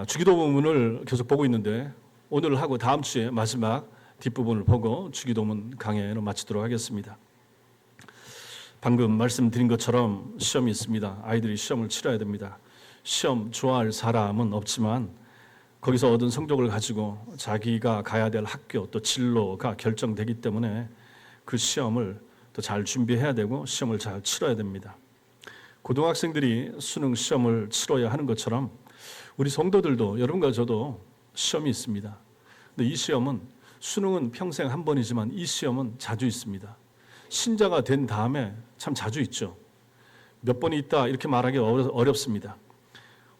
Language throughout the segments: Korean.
주기도 본문을 계속 보고 있는데 오늘 하고 다음 주에 마지막 뒷부분을 보고 주기도문 강해를 마치도록 하겠습니다. 방금 말씀드린 것처럼 시험이 있습니다. 아이들이 시험을 치러야 됩니다. 시험 좋아할 사람은 없지만 거기서 얻은 성적을 가지고 자기가 가야 될 학교 또 진로가 결정되기 때문에 그 시험을 또 잘 준비해야 되고 시험을 잘 치러야 됩니다. 고등학생들이 수능 시험을 치러야 하는 것처럼 우리 성도들도 여러분과 저도 시험이 있습니다. 근데 이 시험은 수능은 평생 한 번이지만 이 시험은 자주 있습니다. 신자가 된 다음에 참 자주 있죠. 몇 번이 있다 이렇게 말하기 어렵습니다.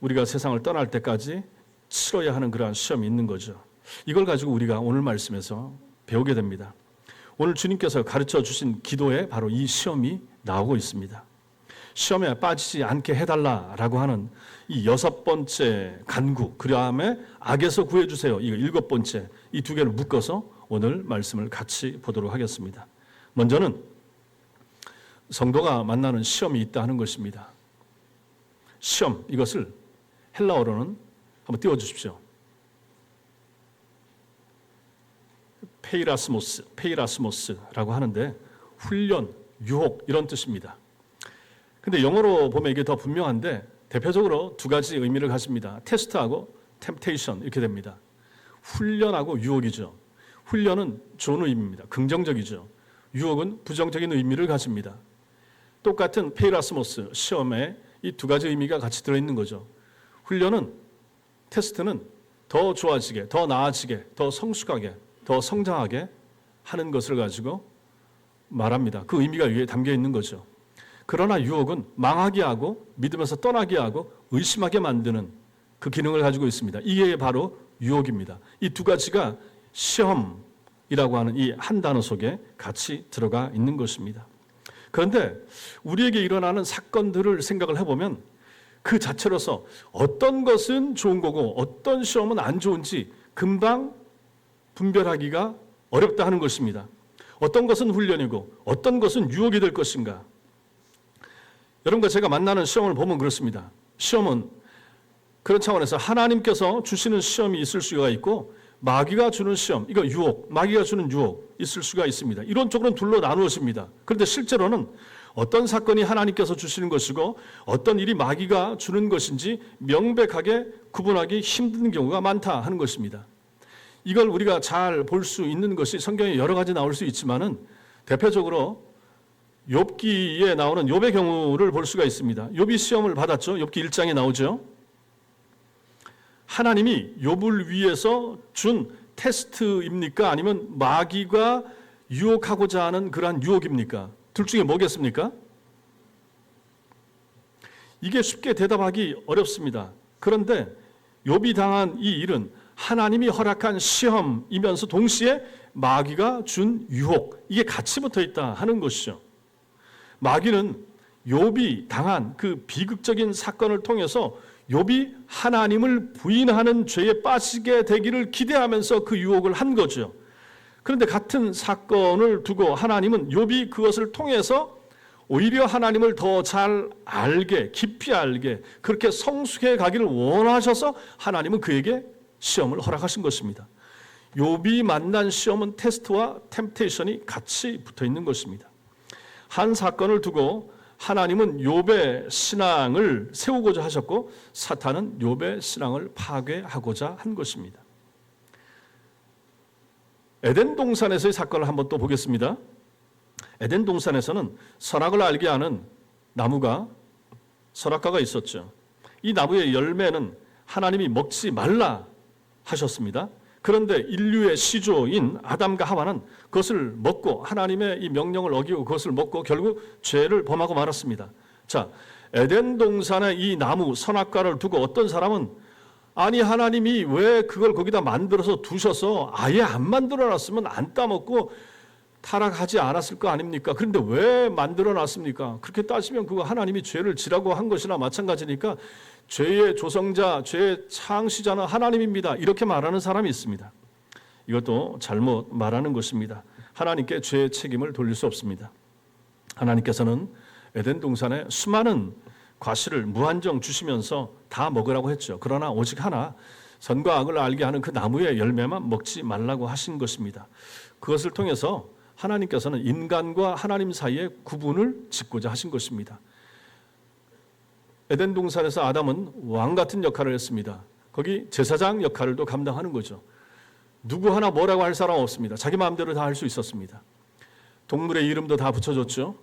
우리가 세상을 떠날 때까지 치러야 하는 그러한 시험이 있는 거죠. 이걸 가지고 우리가 오늘 말씀에서 배우게 됩니다. 오늘 주님께서 가르쳐 주신 기도에 바로 이 시험이 나오고 있습니다. 시험에 빠지지 않게 해달라라고 하는 이 6번째 간구, 그 다음에 악에서 구해주세요. 이거 7번째, 이 두 개를 묶어서 오늘 말씀을 같이 보도록 하겠습니다. 먼저는 성도가 만나는 시험이 있다 하는 것입니다. 시험, 이것을 헬라어로는 한번 띄워주십시오. 페이라스모스라고 하는데 훈련, 유혹 이런 뜻입니다. 근데 영어로 보면 이게 더 분명한데 대표적으로 두 가지 의미를 가집니다. 테스트하고 템테이션 이렇게 됩니다. 훈련하고 유혹이죠. 훈련은 좋은 의미입니다. 긍정적이죠. 유혹은 부정적인 의미를 가집니다. 똑같은 페이라스모스 시험에 이 두 가지 의미가 같이 들어있는 거죠. 훈련은 테스트는 더 좋아지게, 더 나아지게, 더 성숙하게, 더 성장하게 하는 것을 가지고 말합니다. 그 의미가 위에 담겨 있는 거죠. 그러나 유혹은 망하게 하고 믿음에서 떠나게 하고 의심하게 만드는 그 기능을 가지고 있습니다. 이게 바로 유혹입니다. 이 두 가지가 시험이라고 하는 이 한 단어 속에 같이 들어가 있는 것입니다. 그런데 우리에게 일어나는 사건들을 생각을 해보면 그 자체로서 어떤 것은 좋은 거고 어떤 시험은 안 좋은지 금방 분별하기가 어렵다 하는 것입니다. 어떤 것은 훈련이고 어떤 것은 유혹이 될 것인가. 여러분과 제가 만나는 시험을 보면 그렇습니다. 시험은 그런 차원에서 하나님께서 주시는 시험이 있을 수가 있고 마귀가 주는 시험, 이거 유혹, 마귀가 주는 유혹 있을 수가 있습니다. 이론적으로는 둘로 나누어집니다. 그런데 실제로는 어떤 사건이 하나님께서 주시는 것이고 어떤 일이 마귀가 주는 것인지 명백하게 구분하기 힘든 경우가 많다 하는 것입니다. 이걸 우리가 잘 볼 수 있는 것이 성경에 여러 가지 나올 수 있지만은 대표적으로 욥기에 나오는 욥의 경우를 볼 수가 있습니다. 욥이 시험을 받았죠. 욥기 1장에 나오죠. 하나님이 욥을 위해서 준 테스트입니까? 아니면 마귀가 유혹하고자 하는 그러한 유혹입니까? 둘 중에 뭐겠습니까? 이게 쉽게 대답하기 어렵습니다. 그런데 욥이 당한 이 일은 하나님이 허락한 시험이면서 동시에 마귀가 준 유혹, 이게 같이 붙어 있다 하는 것이죠. 마귀는 욥이 당한 그 비극적인 사건을 통해서 욥이 하나님을 부인하는 죄에 빠지게 되기를 기대하면서 그 유혹을 한 거죠. 그런데 같은 사건을 두고 하나님은 욥이 그것을 통해서 오히려 하나님을 더 잘 알게, 깊이 알게, 그렇게 성숙해 가기를 원하셔서 하나님은 그에게 시험을 허락하신 것입니다. 욥이 만난 시험은 테스트와 템테이션이 같이 붙어 있는 것입니다. 한 사건을 두고 하나님은 욥의 신앙을 세우고자 하셨고 사탄은 욥의 신앙을 파괴하고자 한 것입니다. 에덴 동산에서의 사건을 한번 또 보겠습니다. 에덴 동산에서는 선악을 알게 하는 나무가 선악과가 있었죠. 이 나무의 열매는 하나님이 먹지 말라 하셨습니다. 그런데 인류의 시조인 아담과 하와는 그것을 먹고 하나님의 이 명령을 어기고 그것을 먹고 결국 죄를 범하고 말았습니다. 자, 에덴 동산의 이 나무 선악과를 두고 어떤 사람은 아니 하나님이 왜 그걸 거기다 만들어서 두셔서 아예 안 만들어놨으면 안 따먹고 타락하지 않았을 거 아닙니까? 그런데 왜 만들어놨습니까? 그렇게 따지면 그거 하나님이 죄를 지라고 한 것이나 마찬가지니까 죄의 조성자, 죄의 창시자는 하나님입니다. 이렇게 말하는 사람이 있습니다. 이것도 잘못 말하는 것입니다. 하나님께 죄의 책임을 돌릴 수 없습니다. 하나님께서는 에덴 동산에 수많은 과실을 무한정 주시면서 다 먹으라고 했죠. 그러나 오직 하나, 선과 악을 알게 하는 그 나무의 열매만 먹지 말라고 하신 것입니다. 그것을 통해서 하나님께서는 인간과 하나님 사이의 구분을 짓고자 하신 것입니다. 에덴 동산에서 아담은 왕 같은 역할을 했습니다. 거기 제사장 역할을 또 감당하는 거죠. 누구 하나 뭐라고 할 사람 없습니다. 자기 마음대로 다 할 수 있었습니다. 동물의 이름도 다 붙여줬죠.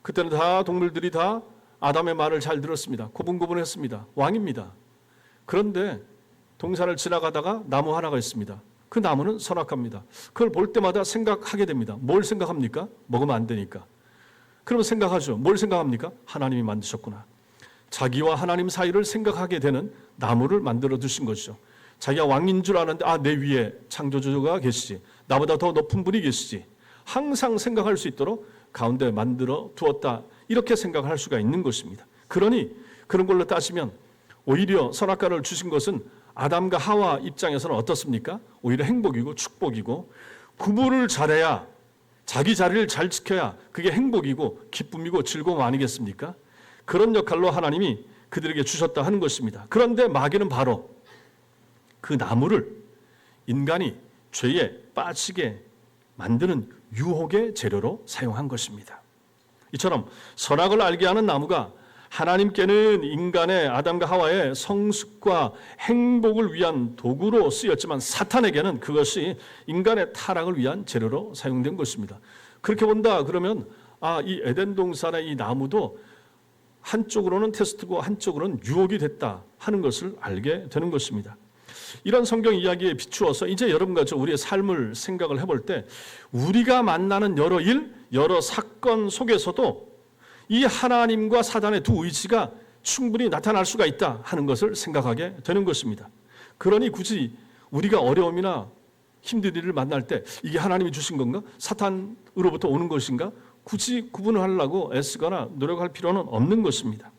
그때는 다 동물들이 다 아담의 말을 잘 들었습니다. 고분고분했습니다. 왕입니다. 그런데 동산을 지나가다가 나무 하나가 있습니다. 그 나무는 선악합니다. 그걸 볼 때마다 생각하게 됩니다. 뭘 생각합니까? 먹으면 안 되니까. 그러면 생각하죠. 뭘 생각합니까? 하나님이 만드셨구나. 자기와 하나님 사이를 생각하게 되는 나무를 만들어 두신 것이죠. 자기가 왕인 줄 아는데 내 위에 창조주가 계시지. 나보다 더 높은 분이 계시지. 항상 생각할 수 있도록 가운데 만들어 두었다. 이렇게 생각할 수가 있는 것입니다. 그러니 그런 걸로 따지면 오히려 선악과를 주신 것은 아담과 하와 입장에서는 어떻습니까? 오히려 행복이고 축복이고, 구분을 잘해야, 자기 자리를 잘 지켜야 그게 행복이고 기쁨이고 즐거움 아니겠습니까? 그런 역할로 하나님이 그들에게 주셨다 하는 것입니다. 그런데 마귀는 바로 그 나무를 인간이 죄에 빠지게 만드는 유혹의 재료로 사용한 것입니다. 이처럼 선악을 알게 하는 나무가 하나님께는 인간의 아담과 하와의 성숙과 행복을 위한 도구로 쓰였지만 사탄에게는 그것이 인간의 타락을 위한 재료로 사용된 것입니다. 그렇게 본다 그러면 이 에덴 동산의 이 나무도 한쪽으로는 테스트고 한쪽으로는 유혹이 됐다 하는 것을 알게 되는 것입니다. 이런 성경 이야기에 비추어서 이제 여러분과 저 우리의 삶을 생각을 해볼 때 우리가 만나는 여러 일, 여러 사건 속에서도 이 하나님과 사단의 두 의지가 충분히 나타날 수가 있다 하는 것을 생각하게 되는 것입니다. 그러니 굳이 우리가 어려움이나 힘든 일을 만날 때 이게 하나님이 주신 건가? 사탄으로부터 오는 것인가? 굳이 구분을 하려고 애쓰거나 노력할 필요는 없는 것입니다.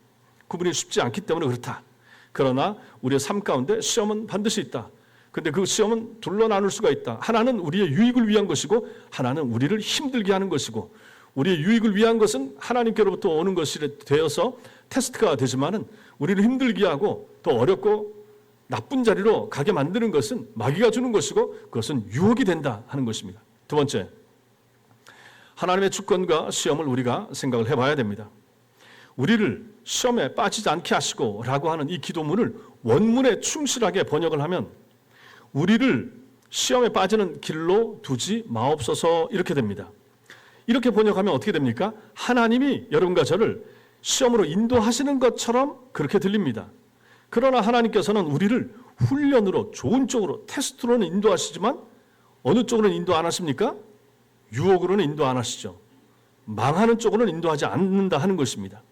구분이 쉽지 않기 때문에 그렇다. 그러나 우리의 삶 가운데 시험은 반드시 있다. 그런데 그 시험은 둘로 나눌 수가 있다. 하나는 우리의 유익을 위한 것이고 하나는 우리를 힘들게 하는 것이고, 우리의 유익을 위한 것은 하나님께로부터 오는 것이 되어서 테스트가 되지만은 우리를 힘들게 하고 더 어렵고 나쁜 자리로 가게 만드는 것은 마귀가 주는 것이고 그것은 유혹이 된다 하는 것입니다. 두 번째, 하나님의 주권과 시험을 우리가 생각을 해봐야 됩니다. 우리를 시험에 빠지지 않게 하시고 라고 하는 이 기도문을 원문에 충실하게 번역을 하면 우리를 시험에 빠지는 길로 두지 마옵소서 이렇게 됩니다. 이렇게 번역하면 어떻게 됩니까? 하나님이 여러분과 저를 시험으로 인도하시는 것처럼 그렇게 들립니다. 그러나 하나님께서는 우리를 훈련으로 좋은 쪽으로 테스트로는 인도하시지만 어느 쪽으로는 인도 안 하십니까? 유혹으로는 인도 안 하시죠. 망하는 쪽으로는 인도하지 않는다 하는 것입니다.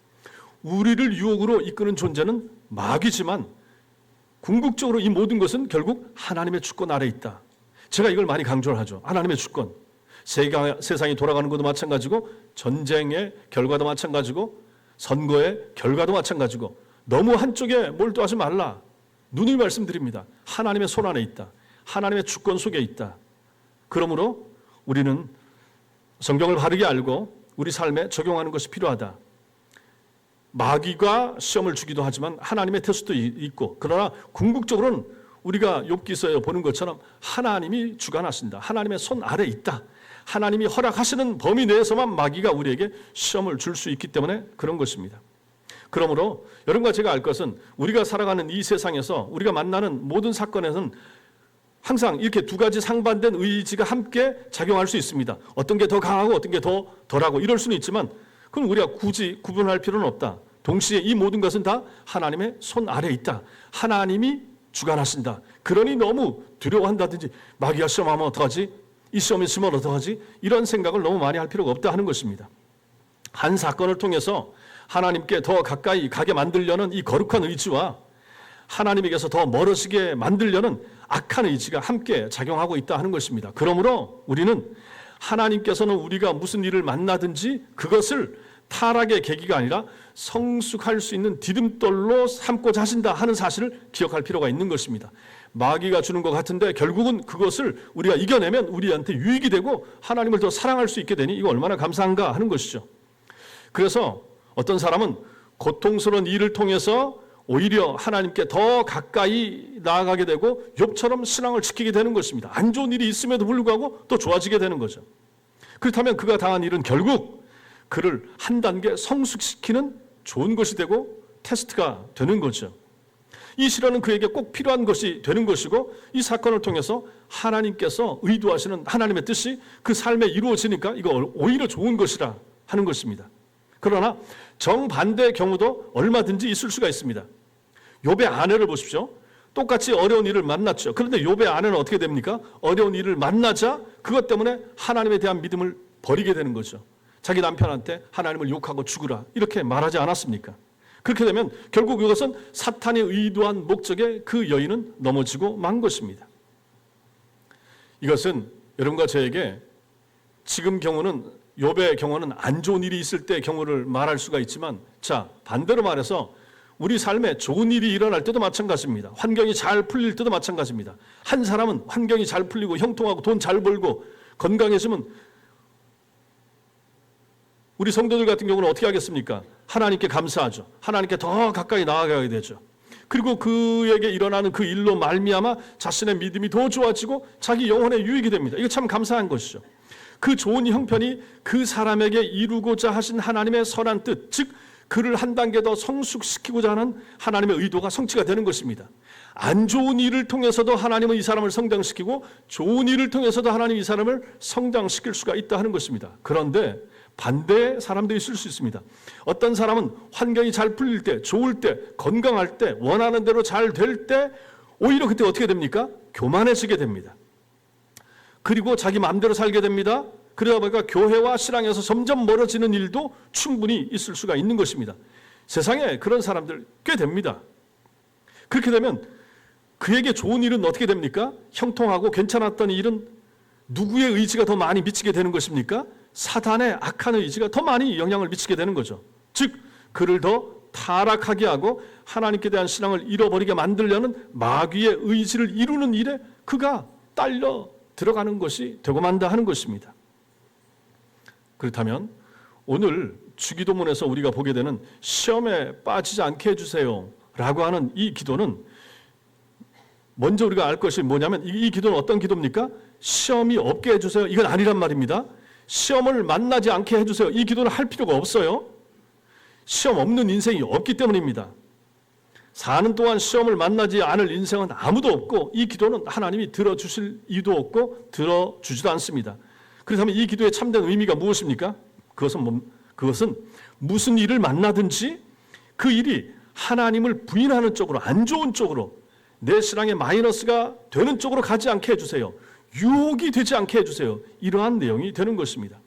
우리를 유혹으로 이끄는 존재는 마귀지만 궁극적으로 이 모든 것은 결국 하나님의 주권 아래 있다. 제가 이걸 많이 강조를 하죠. 하나님의 주권. 세상이 돌아가는 것도 마찬가지고 전쟁의 결과도 마찬가지고 선거의 결과도 마찬가지고 너무 한쪽에 몰두하지 말라. 누누이 말씀드립니다. 하나님의 손 안에 있다. 하나님의 주권 속에 있다. 그러므로 우리는 성경을 바르게 알고 우리 삶에 적용하는 것이 필요하다. 마귀가 시험을 주기도 하지만 하나님의 테스트도 있고, 그러나 궁극적으로는 우리가 욥기서에 보는 것처럼 하나님이 주관하신다. 하나님의 손 아래 있다. 하나님이 허락하시는 범위 내에서만 마귀가 우리에게 시험을 줄 수 있기 때문에 그런 것입니다. 그러므로 여러분과 제가 알 것은 우리가 살아가는 이 세상에서 우리가 만나는 모든 사건에서는 항상 이렇게 두 가지 상반된 의지가 함께 작용할 수 있습니다. 어떤 게 더 강하고 어떤 게 더 덜하고 이럴 수는 있지만 그럼 우리가 굳이 구분할 필요는 없다. 동시에 이 모든 것은 다 하나님의 손 아래 있다. 하나님이 주관하신다. 그러니 너무 두려워한다든지 마귀가 시험하면 어떡하지? 이 시험이 있으면 어떡하지? 이런 생각을 너무 많이 할 필요가 없다 하는 것입니다. 한 사건을 통해서 하나님께 더 가까이 가게 만들려는 이 거룩한 의지와 하나님에게서 더 멀어지게 만들려는 악한 의지가 함께 작용하고 있다 하는 것입니다. 그러므로 우리는 하나님께서는 우리가 무슨 일을 만나든지 그것을 타락의 계기가 아니라 성숙할 수 있는 디딤돌로 삼고자 하신다 하는 사실을 기억할 필요가 있는 것입니다. 마귀가 주는 것 같은데 결국은 그것을 우리가 이겨내면 우리한테 유익이 되고 하나님을 더 사랑할 수 있게 되니 이거 얼마나 감사한가 하는 것이죠. 그래서 어떤 사람은 고통스러운 일을 통해서 오히려 하나님께 더 가까이 나아가게 되고 욥처럼 신앙을 지키게 되는 것입니다. 안 좋은 일이 있음에도 불구하고 또 좋아지게 되는 거죠. 그렇다면 그가 당한 일은 결국 그를 한 단계 성숙시키는 좋은 것이 되고 테스트가 되는 거죠. 이 시련은 그에게 꼭 필요한 것이 되는 것이고 이 사건을 통해서 하나님께서 의도하시는 하나님의 뜻이 그 삶에 이루어지니까 이거 오히려 좋은 것이라 하는 것입니다. 그러나 정반대의 경우도 얼마든지 있을 수가 있습니다. 욥의 아내를 보십시오. 똑같이 어려운 일을 만났죠. 그런데 욥의 아내는 어떻게 됩니까? 어려운 일을 만나자 그것 때문에 하나님에 대한 믿음을 버리게 되는 거죠. 자기 남편한테 하나님을 욕하고 죽으라 이렇게 말하지 않았습니까? 그렇게 되면 결국 이것은 사탄이 의도한 목적에 그 여인은 넘어지고 만 것입니다. 이것은 여러분과 저에게 지금 경우는 욥의 경우는 안 좋은 일이 있을 때 경우를 말할 수가 있지만 자 반대로 말해서 우리 삶에 좋은 일이 일어날 때도 마찬가지입니다. 환경이 잘 풀릴 때도 마찬가지입니다. 한 사람은 환경이 잘 풀리고 형통하고 돈 잘 벌고 건강해지면 우리 성도들 같은 경우는 어떻게 하겠습니까? 하나님께 감사하죠. 하나님께 더 가까이 나아가게 되죠. 그리고 그에게 일어나는 그 일로 말미암아 자신의 믿음이 더 좋아지고 자기 영혼에 유익이 됩니다. 이거 참 감사한 것이죠. 그 좋은 형편이 그 사람에게 이루고자 하신 하나님의 선한 뜻, 즉 그를 한 단계 더 성숙시키고자 하는 하나님의 의도가 성취가 되는 것입니다. 안 좋은 일을 통해서도 하나님은 이 사람을 성장시키고 좋은 일을 통해서도 하나님 이 사람을 성장시킬 수가 있다 하는 것입니다. 그런데 반대의 사람도 있을 수 있습니다. 어떤 사람은 환경이 잘 풀릴 때, 좋을 때, 건강할 때, 원하는 대로 잘 될 때 오히려 그때 어떻게 됩니까? 교만해지게 됩니다. 그리고 자기 마음대로 살게 됩니다. 그러다 보니까 교회와 신앙에서 점점 멀어지는 일도 충분히 있을 수가 있는 것입니다. 세상에 그런 사람들 꽤 됩니다. 그렇게 되면 그에게 좋은 일은 어떻게 됩니까? 형통하고 괜찮았던 일은 누구의 의지가 더 많이 미치게 되는 것입니까? 사단의 악한 의지가 더 많이 영향을 미치게 되는 거죠. 즉 그를 더 타락하게 하고 하나님께 대한 신앙을 잃어버리게 만들려는 마귀의 의지를 이루는 일에 그가 딸려 들어가는 것이 되고 만다 하는 것입니다. 그렇다면 오늘 주기도문에서 우리가 보게 되는 시험에 빠지지 않게 해주세요 라고 하는 이 기도는 먼저 우리가 알 것이 뭐냐면 이 기도는 어떤 기도입니까? 시험이 없게 해주세요 이건 아니란 말입니다. 시험을 만나지 않게 해주세요 이 기도는 할 필요가 없어요. 시험 없는 인생이 없기 때문입니다. 사는 동안 시험을 만나지 않을 인생은 아무도 없고 이 기도는 하나님이 들어주실 이유도 없고 들어주지도 않습니다. 그렇다면 이 기도의 참된 의미가 무엇입니까? 그것은 무슨 일을 만나든지 그 일이 하나님을 부인하는 쪽으로 안 좋은 쪽으로 내 신앙의 마이너스가 되는 쪽으로 가지 않게 해주세요. 유혹이 되지 않게 해주세요. 이러한 내용이 되는 것입니다.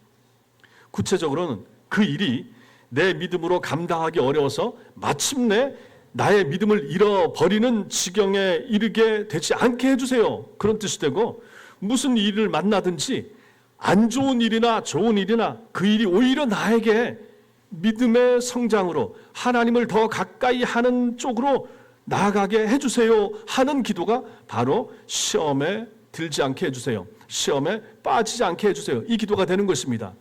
구체적으로는 그 일이 내 믿음으로 감당하기 어려워서 마침내 나의 믿음을 잃어버리는 지경에 이르게 되지 않게 해주세요. 그런 뜻이 되고 무슨 일을 만나든지 안 좋은 일이나 좋은 일이나 그 일이 오히려 나에게 믿음의 성장으로 하나님을 더 가까이 하는 쪽으로 나아가게 해주세요 하는 기도가 바로 시험에 들지 않게 해주세요. 시험에 빠지지 않게 해주세요. 이 기도가 되는 것입니다.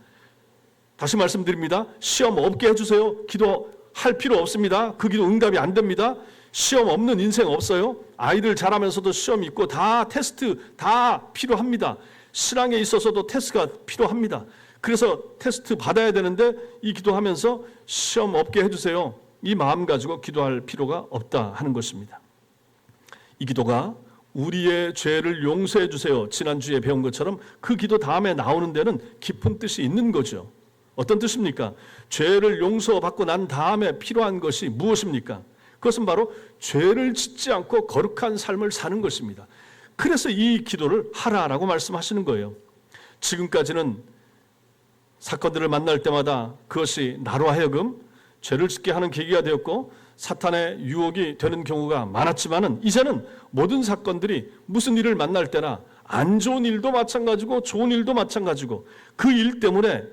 다시 말씀드립니다. 시험 없게 해주세요. 기도할 필요 없습니다. 그 기도 응답이 안 됩니다. 시험 없는 인생 없어요. 아이들 자라면서도 시험 있고 다 테스트 다 필요합니다. 신앙에 있어서도 테스트가 필요합니다. 그래서 테스트 받아야 되는데 이 기도하면서 시험 없게 해주세요. 이 마음 가지고 기도할 필요가 없다 하는 것입니다. 이 기도가 우리의 죄를 용서해 주세요. 지난주에 배운 것처럼 그 기도 다음에 나오는 데는 깊은 뜻이 있는 거죠. 어떤 뜻입니까? 죄를 용서받고 난 다음에 필요한 것이 무엇입니까? 그것은 바로 죄를 짓지 않고 거룩한 삶을 사는 것입니다. 그래서 이 기도를 하라라고 말씀하시는 거예요. 지금까지는 사건들을 만날 때마다 그것이 나로 하여금 죄를 짓게 하는 계기가 되었고 사탄의 유혹이 되는 경우가 많았지만은 이제는 모든 사건들이 무슨 일을 만날 때나 안 좋은 일도 마찬가지고 좋은 일도 마찬가지고 그 일 때문에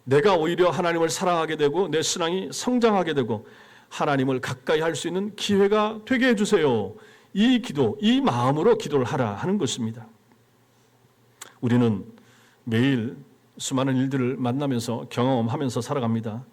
내가 오히려 하나님을 사랑하게 되고 내 신앙이 성장하게 되고 하나님을 가까이 할 수 있는 기회가 되게 해주세요. 이 기도, 이 마음으로 기도를 하라 하는 것입니다. 우리는 매일 수많은 일들을 만나면서 경험하면서 살아갑니다.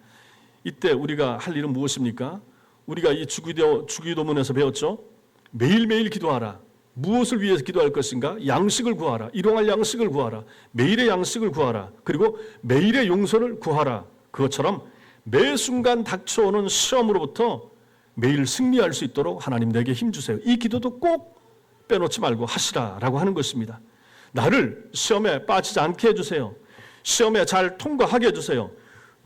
이때 우리가 할 일은 무엇입니까? 우리가 이 주기도문에서 배웠죠. 매일매일 기도하라. 무엇을 위해서 기도할 것인가? 양식을 구하라. 일용할 양식을 구하라. 매일의 양식을 구하라. 그리고 매일의 용서를 구하라. 그것처럼 매 순간 닥쳐오는 시험으로부터 매일 승리할 수 있도록 하나님 내게 힘주세요. 이 기도도 꼭 빼놓지 말고 하시라라고 하는 것입니다. 나를 시험에 빠지지 않게 해주세요. 시험에 잘 통과하게 해주세요.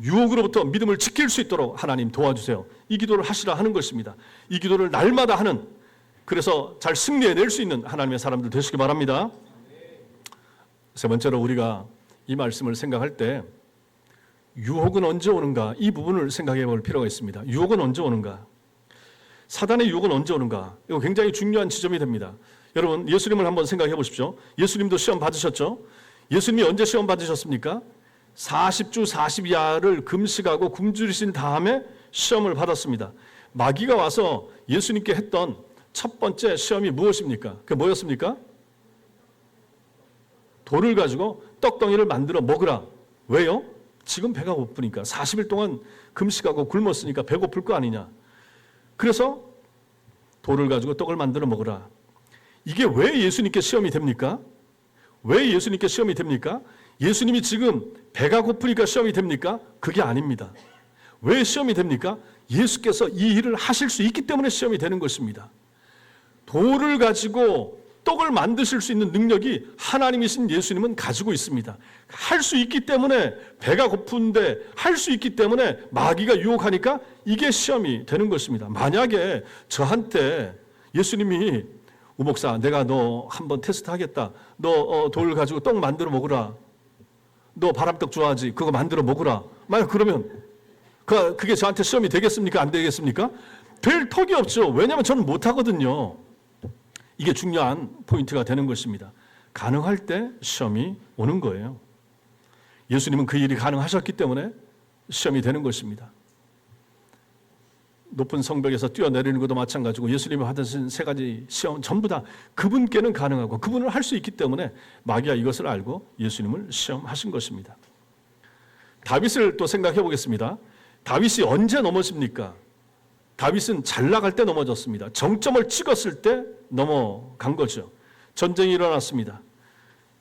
유혹으로부터 믿음을 지킬 수 있도록 하나님 도와주세요. 이 기도를 하시라 하는 것입니다. 이 기도를 날마다 하는, 그래서 잘 승리해낼 수 있는 하나님의 사람들 되시기 바랍니다. 세 번째로 우리가 이 말씀을 생각할 때 유혹은 언제 오는가, 이 부분을 생각해 볼 필요가 있습니다. 유혹은 언제 오는가? 사단의 유혹은 언제 오는가? 이거 굉장히 중요한 지점이 됩니다. 여러분, 예수님을 한번 생각해 보십시오. 예수님도 시험 받으셨죠? 예수님이 언제 시험 받으셨습니까? 40주 40야를 금식하고 굶주리신 다음에 시험을 받았습니다. 마귀가 와서 예수님께 했던 첫 번째 시험이 무엇입니까? 그게 뭐였습니까? 돌을 가지고 떡덩이를 만들어 먹으라. 왜요? 지금 배가 고프니까. 40일 동안 금식하고 굶었으니까 배고플 거 아니냐. 그래서 돌을 가지고 떡을 만들어 먹으라. 이게 왜 예수님께 시험이 됩니까? 왜 예수님께 시험이 됩니까? 예수님이 지금 배가 고프니까 시험이 됩니까? 그게 아닙니다. 왜 시험이 됩니까? 예수께서 이 일을 하실 수 있기 때문에 시험이 되는 것입니다. 돌을 가지고 떡을 만드실 수 있는 능력이 하나님이신 예수님은 가지고 있습니다. 할 수 있기 때문에, 배가 고픈데 할 수 있기 때문에 마귀가 유혹하니까 이게 시험이 되는 것입니다. 만약에 저한테 예수님이 우목사, 내가 너 한번 테스트 하겠다. 너 돌 가지고 떡 만들어 먹으라. 너 바람떡 좋아하지? 그거 만들어 먹으라. 만약 그러면 그게 저한테 시험이 되겠습니까? 안 되겠습니까? 될 턱이 없죠. 왜냐하면 저는 못하거든요. 이게 중요한 포인트가 되는 것입니다. 가능할 때 시험이 오는 거예요. 예수님은 그 일이 가능하셨기 때문에 시험이 되는 것입니다. 높은 성벽에서 뛰어내리는 것도 마찬가지고 예수님이 받으신 세 가지 시험 전부 다 그분께는 가능하고 그분을 할 수 있기 때문에 마귀가 이것을 알고 예수님을 시험하신 것입니다. 다윗을 또 생각해 보겠습니다. 다윗이 언제 넘어집니까? 다윗은 잘 나갈 때 넘어졌습니다. 정점을 찍었을 때 넘어간 거죠. 전쟁이 일어났습니다.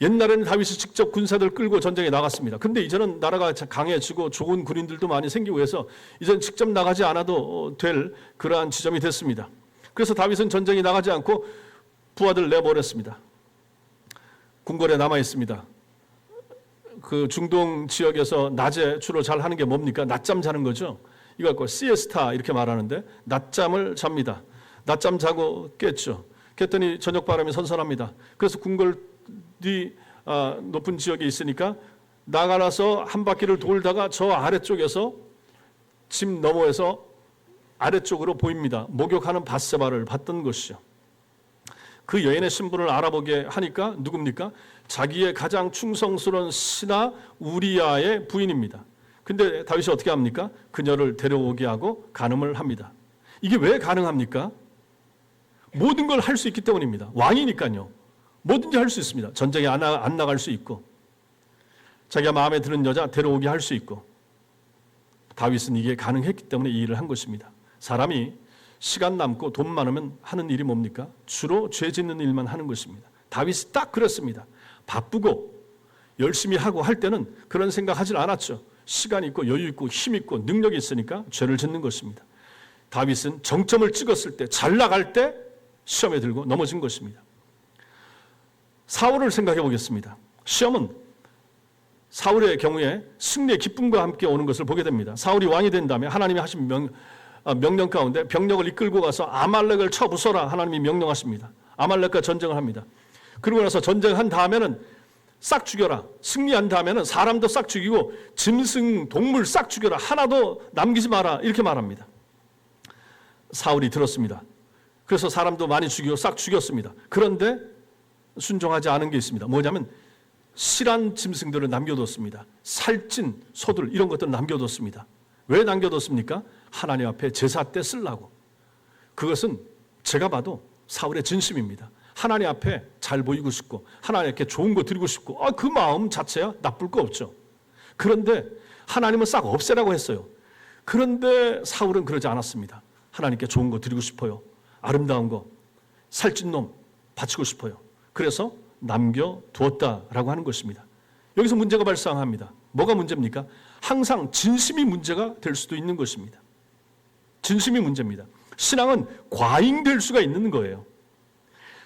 옛날에는 다윗이 직접 군사들 끌고 전쟁에 나갔습니다. 근데 이제는 나라가 강해지고 좋은 군인들도 많이 생기고 해서 이제는 직접 나가지 않아도 될 그러한 지점이 됐습니다. 그래서 다윗은 전쟁에 나가지 않고 부하들 내보냈습니다. 궁궐에 남아 있습니다. 그 중동 지역에서 낮에 주로 잘 하는 게 뭡니까? 낮잠 자는 거죠. 이걸 꼭 시에스타 이렇게 말하는데 낮잠을 잡니다. 낮잠 자고 깼죠. 깼더니 저녁 바람이 선선합니다. 그래서 궁궐 뒤 높은 지역에 있으니까 나가서 한 바퀴를 돌다가 저 아래쪽에서 집 너머에서 아래쪽으로 보입니다. 목욕하는 밧세바를 봤던 것이죠. 그 여인의 신분을 알아보게 하니까 누굽니까? 자기의 가장 충성스러운 신하 우리야의 부인입니다. 근데 다윗이 어떻게 합니까? 그녀를 데려오게 하고 간음을 합니다. 이게 왜 가능합니까? 모든 걸 할 수 있기 때문입니다. 왕이니까요. 뭐든지 할 수 있습니다. 전쟁에 안 나갈 수 있고 자기가 마음에 드는 여자 데려오게 할 수 있고 다윗은 이게 가능했기 때문에 이 일을 한 것입니다. 사람이 시간 남고 돈 많으면 하는 일이 뭡니까? 주로 죄 짓는 일만 하는 것입니다. 다윗이 딱 그랬습니다. 바쁘고 열심히 하고 할 때는 그런 생각하지 않았죠. 시간 있고 여유 있고 힘 있고 능력이 있으니까 죄를 짓는 것입니다. 다윗은 정점을 찍었을 때, 잘 나갈 때 시험에 들고 넘어진 것입니다. 사울을 생각해 보겠습니다. 시험은 사울의 경우에 승리의 기쁨과 함께 오는 것을 보게 됩니다. 사울이 왕이 된 다음에 하나님이 하신 명령 가운데 병력을 이끌고 가서 아말렉을 쳐 부숴라 하나님이 명령하십니다. 아말렉과 전쟁을 합니다. 그러고 나서 전쟁한 다음에는 싹 죽여라. 승리한 다음에는 사람도 싹 죽이고 짐승, 동물 싹 죽여라. 하나도 남기지 마라. 이렇게 말합니다. 사울이 들었습니다. 그래서 사람도 많이 죽이고 싹 죽였습니다. 그런데 순종하지 않은 게 있습니다. 뭐냐면 실한 짐승들을 남겨뒀습니다. 살찐 소들 이런 것들을 남겨뒀습니다. 왜 남겨뒀습니까? 하나님 앞에 제사 때 쓰려고. 그것은 제가 봐도 사울의 진심입니다. 하나님 앞에 잘 보이고 싶고 하나님께 좋은 거 드리고 싶고 그 마음 자체야 나쁠 거 없죠. 그런데 하나님은 싹 없애라고 했어요. 그런데 사울은 그러지 않았습니다. 하나님께 좋은 거 드리고 싶어요. 아름다운 거, 살찐 놈 바치고 싶어요. 그래서 남겨두었다라고 하는 것입니다. 여기서 문제가 발생합니다. 뭐가 문제입니까? 항상 진심이 문제가 될 수도 있는 것입니다. 진심이 문제입니다. 신앙은 과잉될 수가 있는 거예요.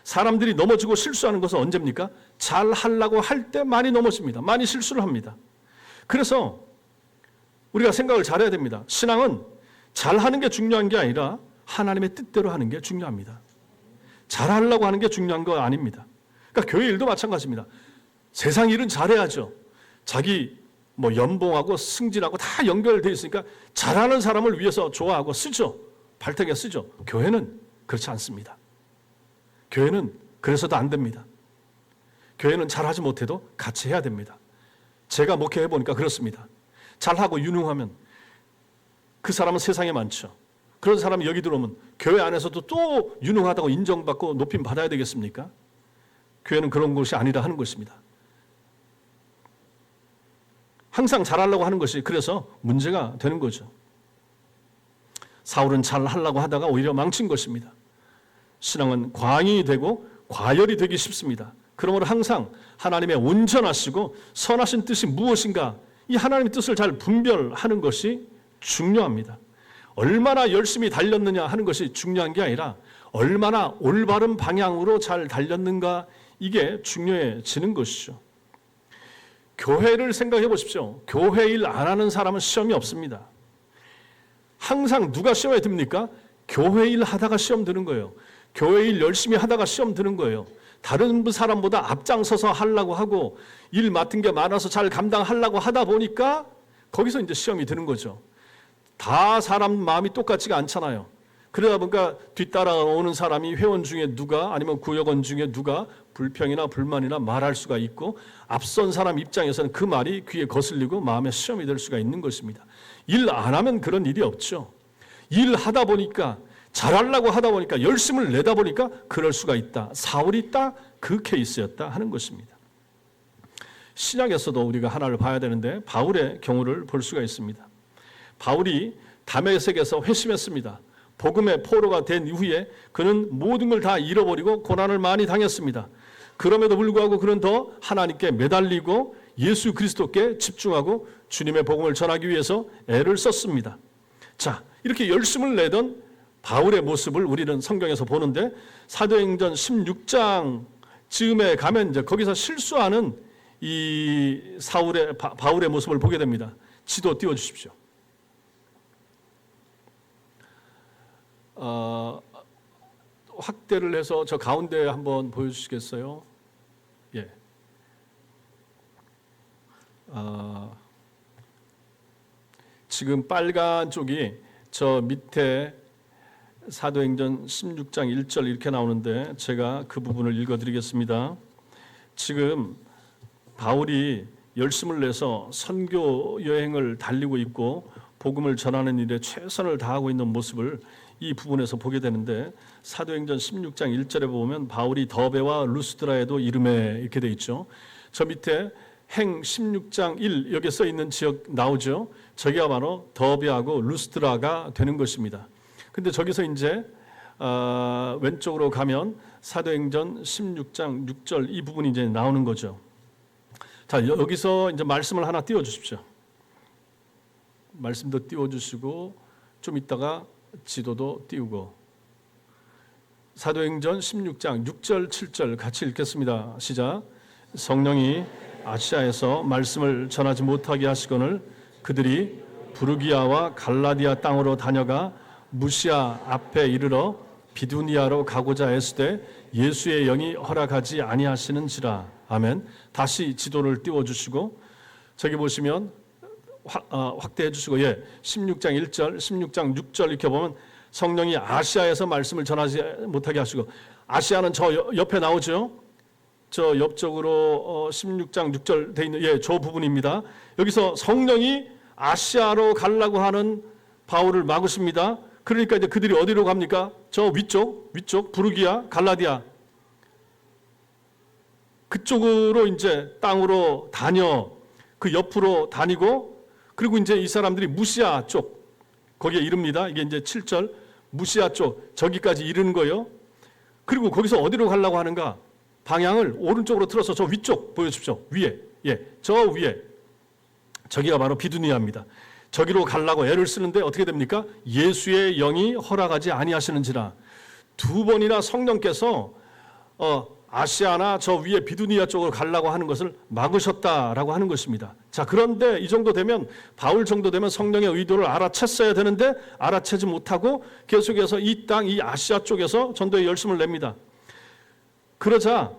사람들이 넘어지고 실수하는 것은 언제입니까? 잘 하려고 할 때 많이 넘어집니다. 많이 실수를 합니다. 그래서 우리가 생각을 잘해야 됩니다. 신앙은 잘하는 게 중요한 게 아니라 하나님의 뜻대로 하는 게 중요합니다. 잘하려고 하는 게 중요한 거 아닙니다. 그러니까 교회 일도 마찬가지입니다. 세상 일은 잘해야죠. 자기 연봉하고 승진하고 다 연결되어 있으니까 잘하는 사람을 위해서 좋아하고 쓰죠. 발탁에 쓰죠. 교회는 그렇지 않습니다. 교회는 그래서도 안 됩니다. 교회는 잘하지 못해도 같이 해야 됩니다. 제가 목회해 보니까 그렇습니다. 잘하고 유능하면 그 사람은 세상에 많죠. 그런 사람이 여기 들어오면 교회 안에서도 또 유능하다고 인정받고 높임 받아야 되겠습니까? 교회는 그런 것이 아니라 하는 것입니다. 항상 잘하려고 하는 것이 그래서 문제가 되는 거죠. 사울은 잘하려고 하다가 오히려 망친 것입니다. 신앙은 과잉이 되고 과열이 되기 쉽습니다. 그러므로 항상 하나님의 온전하시고 선하신 뜻이 무엇인가, 이 하나님의 뜻을 잘 분별하는 것이 중요합니다. 얼마나 열심히 달렸느냐 하는 것이 중요한 게 아니라 얼마나 올바른 방향으로 잘 달렸는가, 이게 중요해지는 것이죠. 교회를 생각해 보십시오. 교회 일 안 하는 사람은 시험이 없습니다. 항상 누가 시험에 듭니까? 교회 일 하다가 시험 드는 거예요. 교회 일 열심히 하다가 시험 드는 거예요. 다른 사람보다 앞장서서 하려고 하고 일 맡은 게 많아서 잘 감당하려고 하다 보니까 거기서 이제 시험이 드는 거죠. 다 사람 마음이 똑같지가 않잖아요. 그러다 보니까 뒤따라오는 사람이 회원 중에 누가, 아니면 구역원 중에 누가 불평이나 불만이나 말할 수가 있고, 앞선 사람 입장에서는 그 말이 귀에 거슬리고 마음에 시험이 될 수가 있는 것입니다. 일 안 하면 그런 일이 없죠. 일하다 보니까, 잘하려고 하다 보니까, 열심을 내다 보니까 그럴 수가 있다. 사울이 딱 그 케이스였다 하는 것입니다. 신약에서도 우리가 하나를 봐야 되는데 바울의 경우를 볼 수가 있습니다. 바울이 다메섹에서 회심했습니다. 복음의 포로가 된 이후에 그는 모든 걸 다 잃어버리고 고난을 많이 당했습니다. 그럼에도 불구하고 그는 더 하나님께 매달리고 예수 그리스도께 집중하고 주님의 복음을 전하기 위해서 애를 썼습니다. 자, 이렇게 열심을 내던 바울의 모습을 우리는 성경에서 보는데, 사도행전 16장 즈음에 가면 이제 거기서 실수하는 이 바울의 모습을 보게 됩니다. 지도 띄워 주십시오. 확대를 해서 저 가운데 한번 보여주시겠어요? 예. 지금 빨간 쪽이 저 밑에 사도행전 16장 1절 이렇게 나오는데 제가 그 부분을 읽어드리겠습니다. 지금 바울이 열심을 내서 선교 여행을 달리고 있고 복음을 전하는 일에 최선을 다하고 있는 모습을 이 부분에서 보게 되는데, 사도행전 16장 1절에 보면 바울이 더베와 루스드라에도 이름에 이렇게 돼 있죠. 저 밑에 행 16장 1 여기에 써 있는 지역 나오죠. 저기가 바로 더베하고 루스드라가 되는 것입니다. 근데 저기서 이제 왼쪽으로 가면 사도행전 16장 6절 이 부분이 이제 나오는 거죠. 자, 여기서 이제 말씀을 하나 띄워 주십시오. 말씀도 띄워 주시고 좀 이따가 지도도 띄우고, 사도행전 16장 6절 7절 같이 읽겠습니다. 시작. 성령이 아시아에서 말씀을 전하지 못하게 하시거늘 그들이 부르기아와 갈라디아 땅으로 다녀가 무시아 앞에 이르러 비두니아로 가고자 애쓰되 예수의 영이 허락하지 아니하시는지라. 아멘. 다시 지도를 띄워주시고 저기 보시면 확대해 주시고, 16장 1절 16장 6절 이렇게 보면 성령이 아시아에서 말씀을 전하지 못하게 하시고, 아시아는 저 옆에 나오죠. 저 옆쪽으로 16장 6절 돼 있는 저 부분입니다. 여기서 성령이 아시아로 가려고 하는 바울을 막으십니다. 그러니까 이제 그들이 어디로 갑니까? 저 위쪽 부르기아, 갈라디아 그쪽으로 이제 땅으로 다녀 그 옆으로 다니고, 그리고 이제 이 사람들이 무시아 쪽 거기에 이릅니다. 이게 이제 7절 무시아 쪽 저기까지 이르는 거예요. 그리고 거기서 어디로 가려고 하는가? 방향을 오른쪽으로 틀어서 저 위쪽 보여주십시오. 위에, 저 위에. 저기가 바로 비두니아입니다. 저기로 가려고 애를 쓰는데 어떻게 됩니까? 예수의 영이 허락하지 아니하시는지라. 두 번이나 성령께서 아시아나 저 위에 비두니아 쪽으로 가려고 하는 것을 막으셨다라고 하는 것입니다. 자, 그런데 이 정도 되면, 바울 정도 되면 성령의 의도를 알아챘어야 되는데 알아채지 못하고 계속해서 이 땅, 이 아시아 쪽에서 전도에 열심을 냅니다. 그러자